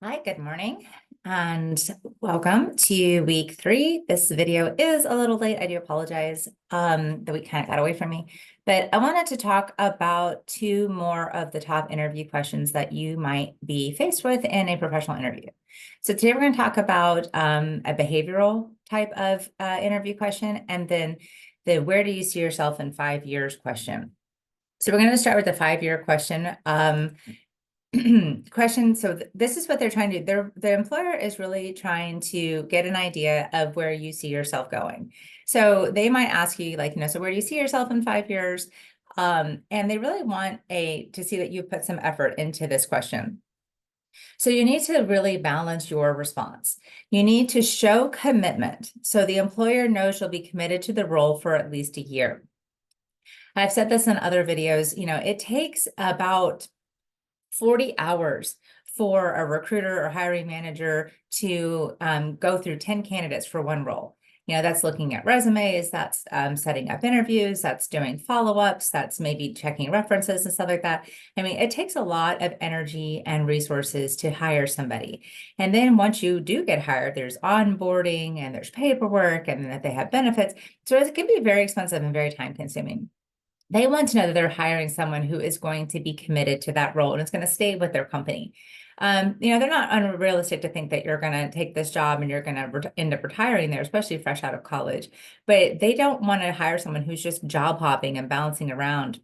Hi, good morning, and welcome to week 3. This video is a little late. I do apologize that we kind of got away from me, but I wanted to talk about 2 more of the top interview questions that you might be faced with in a professional interview. So today we're going to talk about a behavioral type of interview question, and then the where do you see yourself in 5 years question. So we're going to start with the 5-year question. Question. So this is what they're trying to do. The employer is really trying to get an idea of where you see yourself going. So they might ask you like, so where do you see yourself in 5 years? And they really want to see that you put some effort into this question. So you need to really balance your response. You need to show commitment. So the employer knows you'll be committed to the role for at least a year. I've said this in other videos, it takes about 40 hours for a recruiter or hiring manager to go through 10 candidates for one role. That's looking at resumes, that's setting up interviews, that's doing follow-ups, that's maybe checking references and stuff like that. I mean, it takes a lot of energy and resources to hire somebody. And then once you do get hired, there's onboarding and there's paperwork and that they have benefits. So it can be very expensive and very time-consuming. They want to know that they're hiring someone who is going to be committed to that role and it's going to stay with their company. They're not unrealistic to think that you're going to take this job and you're going to end up retiring there, especially fresh out of college. But they don't want to hire someone who's just job hopping and bouncing around.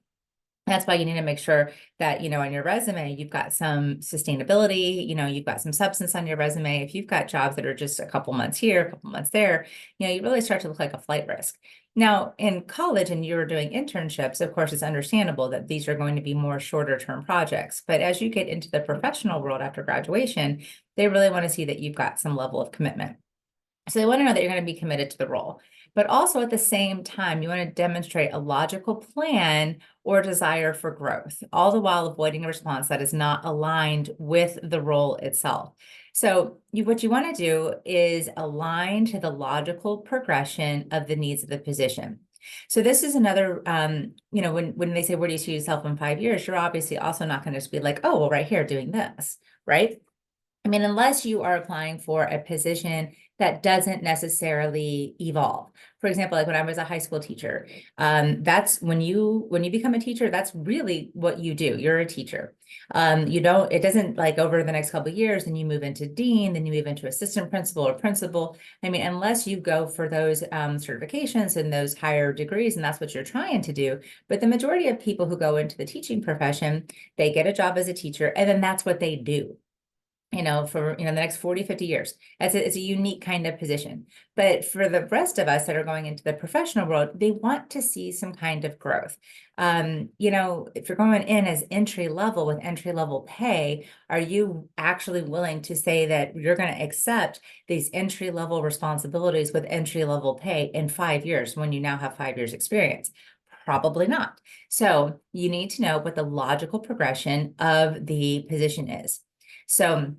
That's why you need to make sure that, on your resume, you've got some sustainability, you've got some substance on your resume. If you've got jobs that are just a couple months here, a couple months there, you really start to look like a flight risk. Now, in college and you're doing internships, of course, it's understandable that these are going to be more shorter term projects. But as you get into the professional world after graduation, they really want to see that you've got some level of commitment. So they want to know that you're going to be committed to the role. But also at the same time, you want to demonstrate a logical plan or desire for growth, all the while avoiding a response that is not aligned with the role itself. So what you want to do is align to the logical progression of the needs of the position. So this is another, when they say, where do you see yourself in 5 years? You're obviously also not going to just be like, oh, well, right here doing this, right? I mean, unless you are applying for a position that doesn't necessarily evolve. For example, like when I was a high school teacher, that's when you become a teacher, that's really what you do. You're a teacher. It doesn't like over the next couple of years, and you move into dean, then you move into assistant principal or principal. I mean, unless you go for those certifications and ththose higher degrees, and that's what you're trying to do. But the majority of people who go into the teaching profession, they get a job as a teacher, and then that's what they do for, the next 40, 50 years. It's a unique kind of position. But for the rest of us that are going into the professional world, they want to see some kind of growth. If you're going in as entry level with entry level pay, are you actually willing to say that you're going to accept these entry level responsibilities with entry level pay in 5 years when you now have 5 years experience? Probably not. So you need to know what the logical progression of the position is. So,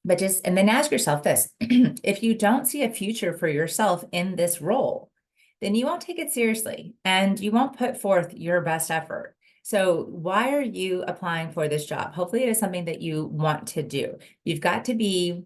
and then ask yourself this, if you don't see a future for yourself in this role, then you won't take it seriously and you won't put forth your best effort. So why are you applying for this job? Hopefully it is something that you want to do. You've got to be,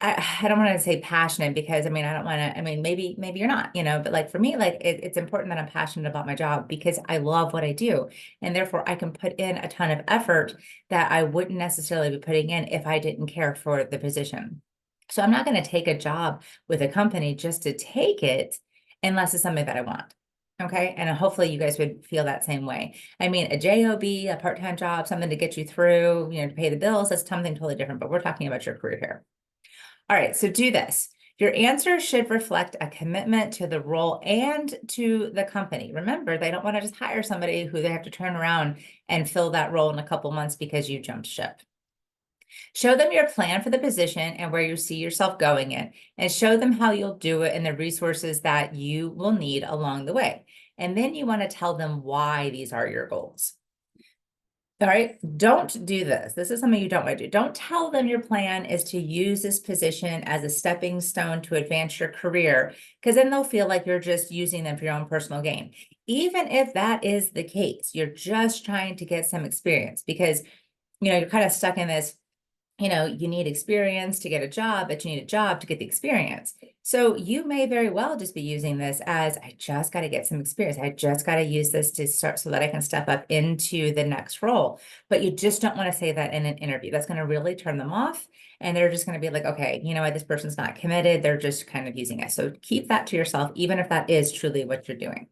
I don't want to say passionate because I don't want to, maybe you're not, but like for me, like it's important that I'm passionate about my job because I love what I do. And therefore I can put in a ton of effort that I wouldn't necessarily be putting in if I didn't care for the position. So I'm not going to take a job with a company just to take it unless it's something that I want. Okay. And hopefully you guys would feel that same way. A job, a part-time job, something to get you through, to pay the bills, that's something totally different, but we're talking about your career here. All right, so do this. Your answer should reflect a commitment to the role and to the company. Remember, they don't want to just hire somebody who they have to turn around and fill that role in a couple months because you jumped ship. Show them your plan for the position and where you see yourself going in, and show them how you'll do it and the resources that you will need along the way. And then you want to tell them why these are your goals. All right, don't do this. This is something you don't want to do. Don't tell them your plan is to use this position as a stepping stone to advance your career, because then they'll feel like you're just using them for your own personal gain. Even if that is the case, you're just trying to get some experience because, you're kind of stuck in this you need experience to get a job, but you need a job to get the experience. So you may very well just be using this as, I just got to get some experience. I just got to use this to start so that I can step up into the next role. But you just don't want to say that in an interview. That's going to really turn them off. And they're just going to be like, okay, you know what, this person's not committed. They're just kind of using it. So keep that to yourself, even if that is truly what you're doing.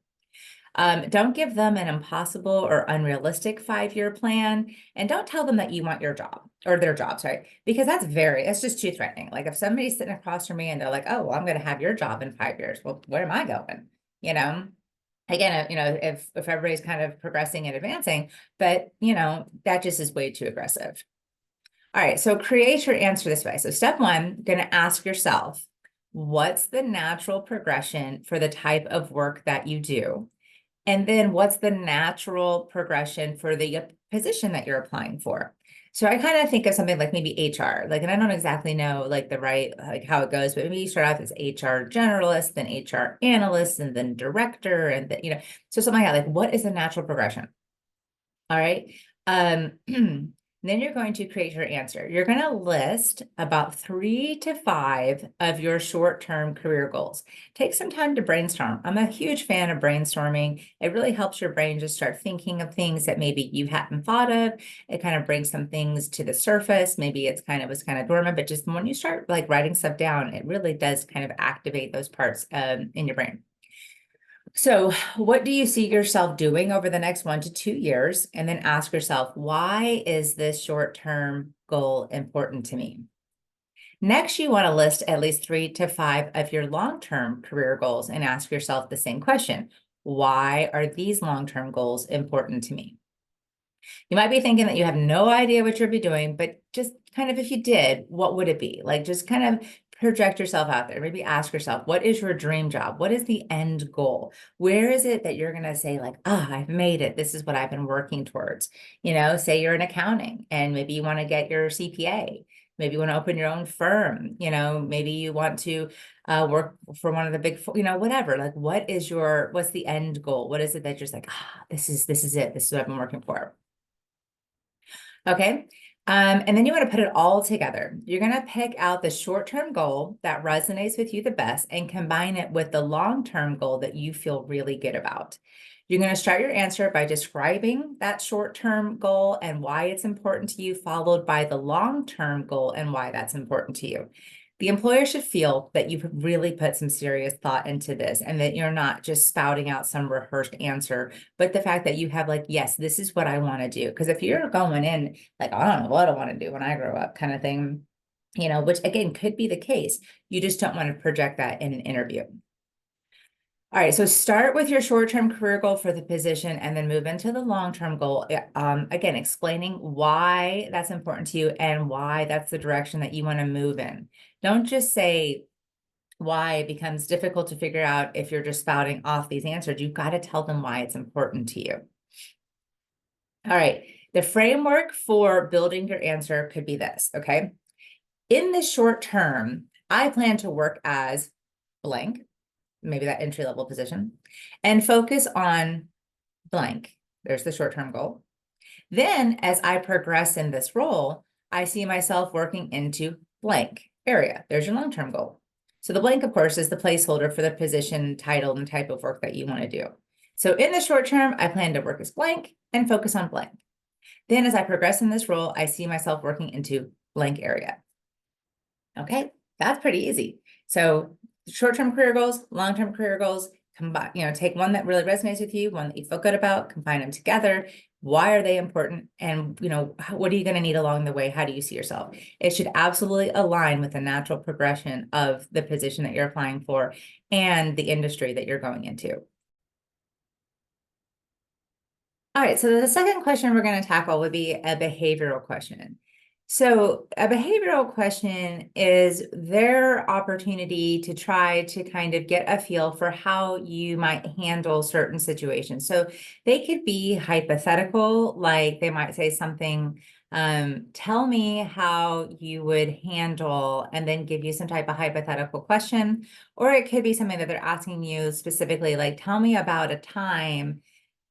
Don't give them an impossible or unrealistic 5-year plan, and don't tell them that you want your job or their job, sorry, because that's just too threatening. Like if somebody's sitting across from me and they're like, oh, well, I'm going to have your job in 5 years. Well, where am I going? You know, again, if everybody's kind of progressing and advancing, but that just is way too aggressive. All right, so create your answer this way. So step one, going to ask yourself, what's the natural progression for the type of work that you do? And then what's the natural progression for the position that you're applying for? So I kind of think of something like maybe HR, and I don't exactly know like how it goes, but maybe you start off as HR generalist, then HR analyst, and then director, and so something like that. Like, what is the natural progression? All right. Then you're going to create your answer. You're going to list about 3 to 5 of your short-term career goals. Take some time to brainstorm. I'm a huge fan of brainstorming. It really helps your brain just start thinking of things that maybe you hadn't thought of. It kind of brings some things to the surface. Maybe it was kind of dormant, but just when you start like writing stuff down, it really does kind of activate those parts in your brain. So, what do you see yourself doing over the next 1 to 2 years? And then ask yourself, why is this short-term goal important to me? Next, you want to list at least 3 to 5 of your long-term career goals and ask yourself the same question. Why are these long-term goals important to me? You might be thinking that you have no idea what you'll be doing, but just kind of if you did, what would it be? Like just kind of project yourself out there. Maybe ask yourself, what is your dream job? What is the end goal? Where is it that you're going to say like, I've made it. This is what I've been working towards. Say you're in accounting and maybe you want to get your CPA. Maybe you want to open your own firm. Maybe you want to work for one of the big, whatever. Like, what's the end goal? What is it that you're just like, this is it. This is what I've been working for. Okay. And then you want to put it all together. You're going to pick out the short-term goal that resonates with you the best and combine it with the long-term goal that you feel really good about. You're going to start your answer by describing that short-term goal and why it's important to you, followed by the long-term goal and why that's important to you. The employer should feel that you've really put some serious thought into this and that you're not just spouting out some rehearsed answer, but the fact that you have like, yes, this is what I want to do. Because if you're going in like, I don't know what I want to do when I grow up kind of thing, which again could be the case, you just don't want to project that in an interview. All right, so start with your short-term career goal for the position and then move into the long-term goal. Again, explaining why that's important to you and why that's the direction that you want to move in. Don't just say why. It becomes difficult to figure out if you're just spouting off these answers. You've got to tell them why it's important to you. All right, the framework for building your answer could be this, okay? In the short term, I plan to work as blank, maybe that entry-level position, and focus on blank. There's the short-term goal. Then as I progress in this role, I see myself working into blank area. There's your long-term goal. So the blank, of course, is the placeholder for the position, title, and type of work that you want to do. So in the short term, I plan to work as blank and focus on blank. Then as I progress in this role, I see myself working into blank area. Okay, that's pretty easy. So short-term career goals, long-term career goals, combine, take one that really resonates with you, one that you feel good about, combine them together. Why are they important? And, what are you going to need along the way? How do you see yourself? It should absolutely align with the natural progression of the position that you're applying for and the industry that you're going into. All right, so the second question we're going to tackle would be a behavioral question. So a behavioral question is their opportunity to try to kind of get a feel for how you might handle certain situations. So they could be hypothetical, like they might say something, tell me how you would handle, and then give you some type of hypothetical question. Or it could be something that they're asking you specifically, like, tell me about a time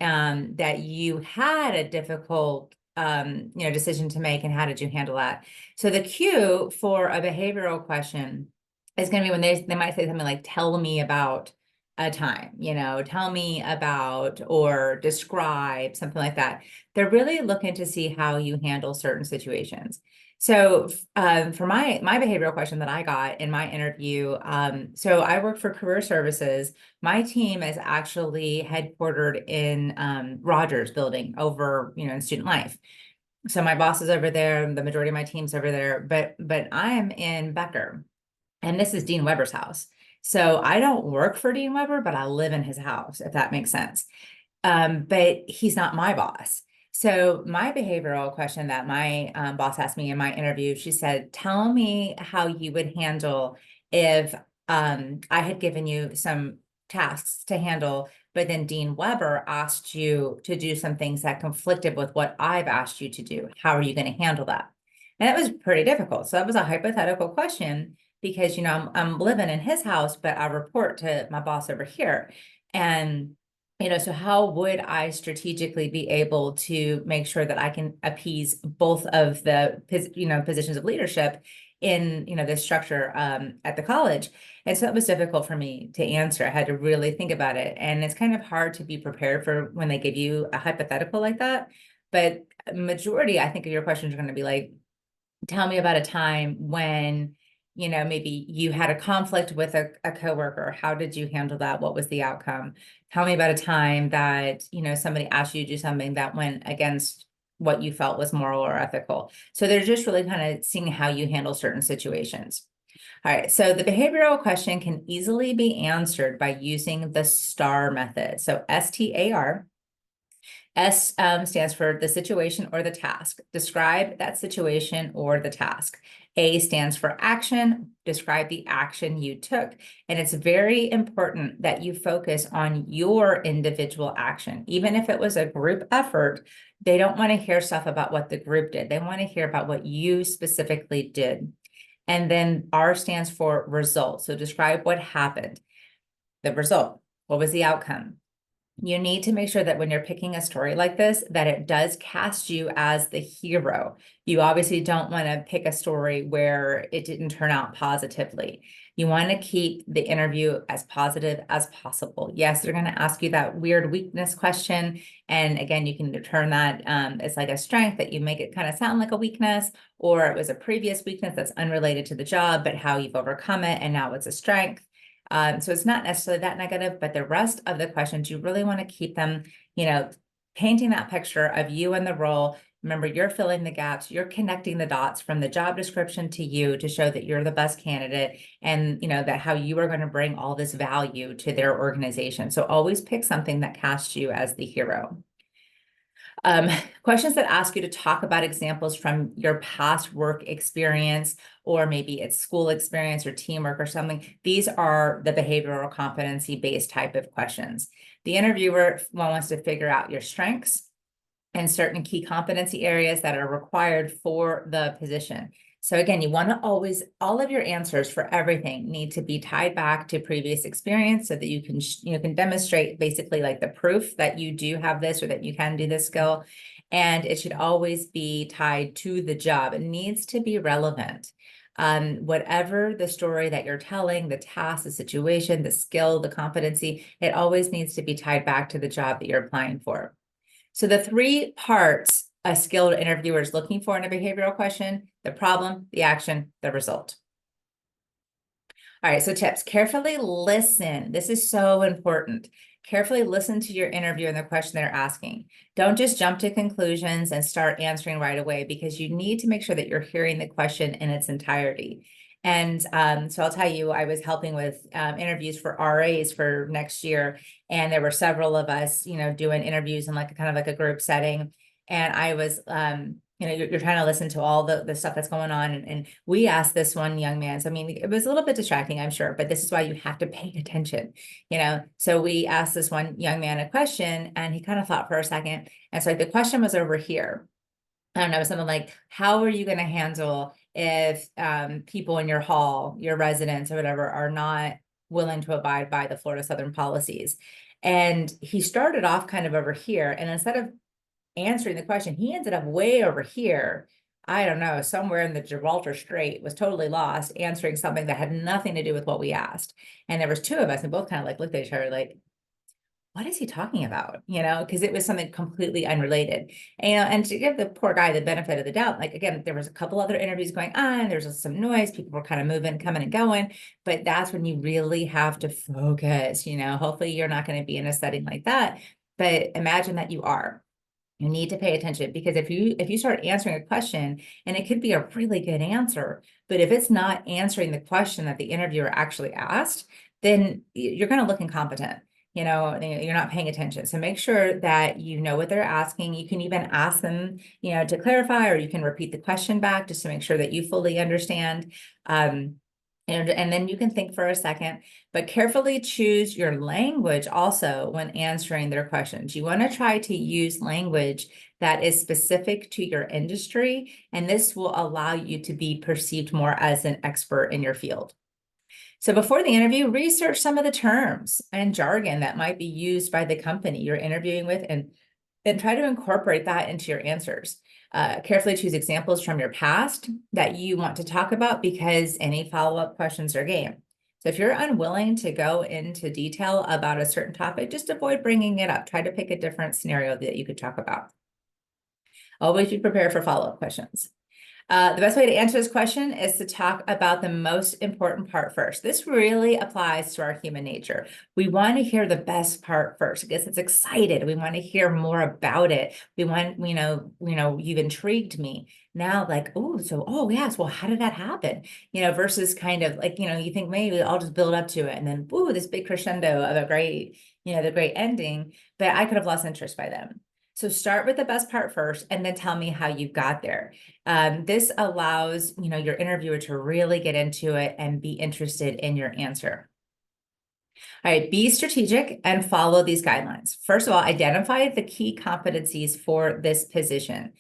that you had a difficult decision to make, and how did you handle that? So the cue for a behavioral question is going to be when they might say something like, tell me about a time, tell me about or describe, something like that. They're really looking to see how you handle certain situations. So for my behavioral question that I got in my interview, so I work for career services. My team is actually headquartered in Rogers building over, in student life. So my boss is over there, the majority of my team's over there, but I am in Becker, and this is Dean Weber's house. So I don't work for Dean Weber, but I live in his house, if that makes sense. But he's not my boss. So my behavioral question that my boss asked me in my interview, she said, tell me how you would handle if I had given you some tasks to handle, but then Dean Weber asked you to do some things that conflicted with what I've asked you to do. How are you going to handle that? And that was pretty difficult. So that was a hypothetical question because, I'm living in his house, but I report to my boss over here. And so how would I strategically be able to make sure that I can appease both of the, positions of leadership in, this structure at the college? And so that was difficult for me to answer. I had to really think about it. And it's kind of hard to be prepared for when they give you a hypothetical like that. But majority, I think, of your questions are going to be like, tell me about a time when maybe you had a conflict with a coworker. How did you handle that? What was the outcome? Tell me about a time that somebody asked you to do something that went against what you felt was moral or ethical. So they're just really kind of seeing how you handle certain situations. All right, so the behavioral question can easily be answered by using the STAR method. So STAR. S stands for the situation or the task. Describe that situation or the task. A stands for action. Describe the action you took. And it's very important that you focus on your individual action. Even if it was a group effort, they don't want to hear stuff about what the group did. They want to hear about what you specifically did. And then R stands for result. So describe what happened. The result. What was the outcome? You need to make sure that when you're picking a story like this, that it does cast you as the hero. You obviously don't want to pick a story where it didn't turn out positively. You want to keep the interview as positive as possible. Yes, they're going to ask you that weird weakness question. And again, you can turn that as like a strength, that you make it kind of sound like a weakness, or it was a previous weakness that's unrelated to the job, but how you've overcome it, and now it's a strength. So it's not necessarily that negative, but the rest of the questions, you really want to keep them, painting that picture of you and the role. Remember, you're filling the gaps, you're connecting the dots from the job description to you to show that you're the best candidate, and, that how you are going to bring all this value to their organization. So always pick something that casts you as the hero. Questions that ask you to talk about examples from your past work experience, or maybe it's school experience or teamwork or something. These are the behavioral competency-based type of questions. The interviewer wants to figure out your strengths and certain key competency areas that are required for the position. So again, you want to always, all of your answers for everything need to be tied back to previous experience, so that you can demonstrate basically like the proof that you do have this, or that you can do this skill. And it should always be tied to the job. It needs to be relevant. Whatever the story that you're telling, the task, the situation, the skill, the competency, it always needs to be tied back to the job that you're applying for. So the three parts a skilled interviewer is looking for in a behavioral question: the problem, the action, the result. All right, so tips. Carefully listen. This is so important. Carefully listen to your interview and the question they're asking. Don't just jump to conclusions and start answering right away, because you need to make sure that you're hearing the question in its entirety. And so I'll tell you, I was helping with interviews for RAs for next year, and there were several of us, doing interviews in like a kind of like a group setting. And I was, you're trying to listen to all the stuff that's going on. And we asked this one young man, so I mean, it was a little bit distracting, I'm sure, but this is why you have to pay attention, So we asked this one young man a question, and he kind of thought for a second. And so like, the question was over here. I don't know, something like, how are you going to handle if people in your hall, your residents or whatever, are not willing to abide by the Florida Southern policies? And he started off kind of over here. And instead of answering the question. He ended up way over here. I don't know, somewhere in the Gibraltar Strait, was totally lost, answering something that had nothing to do with what we asked. And there was two of us, and both kind of like looked at each other like, what is he talking about? Because it was something completely unrelated. And to give the poor guy the benefit of the doubt, like, again, there was a couple other interviews going on, there's some noise, people were kind of moving, coming and going, but that's when you really have to focus. Hopefully you're not going to be in a setting like that, but imagine that you are. You need to pay attention, because if you start answering a question, and it could be a really good answer, but if it's not answering the question that the interviewer actually asked, then you're going to look incompetent. You're not paying attention. So make sure that you know what they're asking. You can even ask them, to clarify, or you can repeat the question back just to make sure that you fully understand. And then you can think for a second, but carefully choose your language also when answering their questions. You want to try to use language that is specific to your industry, and this will allow you to be perceived more as an expert in your field. So before the interview, research some of the terms and jargon that might be used by the company you're interviewing with, and try to incorporate that into your answers. Carefully choose examples from your past that you want to talk about, because any follow-up questions are game. So if you're unwilling to go into detail about a certain topic, just avoid bringing it up. Try to pick a different scenario that you could talk about. Always be prepared for follow-up questions. The best way to answer this question is to talk about the most important part first. This really applies to our human nature. We want to hear the best part first. It gets us excited. We want to hear more about it. We want, you've intrigued me. Now, like, oh yes, well, how did that happen? Versus kind of like, you think maybe I'll just build up to it, and then, this big crescendo of a great, the great ending, but I could have lost interest by then. So start with the best part first, and then tell me how you got there. This allows, your interviewer to really get into it and be interested in your answer. All right, be strategic and follow these guidelines. First of all, identify the key competencies for this position.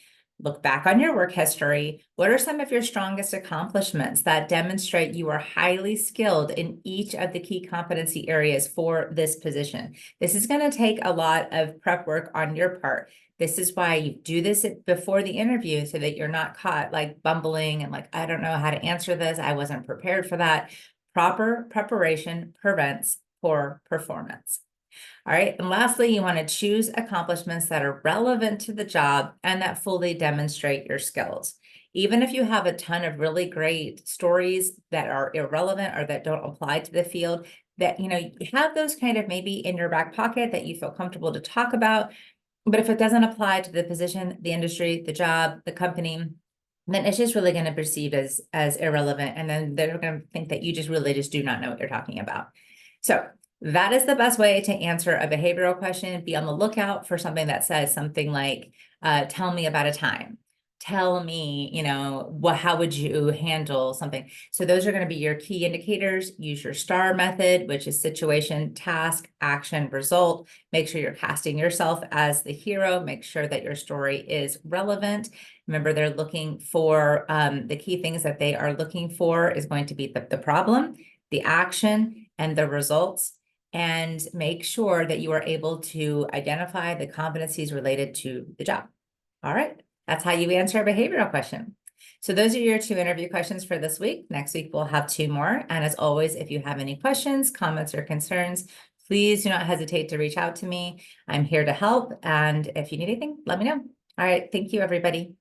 Look back on your work history. What are some of your strongest accomplishments that demonstrate you are highly skilled in each of the key competency areas for this position? This is going to take a lot of prep work on your part. This is why you do this before the interview, so that you're not caught like bumbling and like, I don't know how to answer this. I wasn't prepared for that. Proper preparation prevents poor performance. All right. And lastly, you want to choose accomplishments that are relevant to the job and that fully demonstrate your skills. Even if you have a ton of really great stories that are irrelevant or that don't apply to the field, that, you have those kind of maybe in your back pocket that you feel comfortable to talk about. But if it doesn't apply to the position, the industry, the job, the company, then it's just really going to be perceived as irrelevant. And then they're going to think that you just do not know what you're talking about. So that is the best way to answer a behavioral question. Be on the lookout for something that says something like, tell me about a time. Tell me, how would you handle something? So those are going to be your key indicators. Use your STAR method, which is situation, task, action, result. Make sure you're casting yourself as the hero. Make sure that your story is relevant. Remember, they're looking for, the key things that they are looking for is going to be the problem, the action, and the results. And make sure that you are able to identify the competencies related to the job. All right, that's how you answer a behavioral question. So those are your 2 interview questions for this week. Next week, we'll have 2 more. And as always, if you have any questions, comments, or concerns, please do not hesitate to reach out to me. I'm here to help. And if you need anything, let me know. All right, thank you, everybody.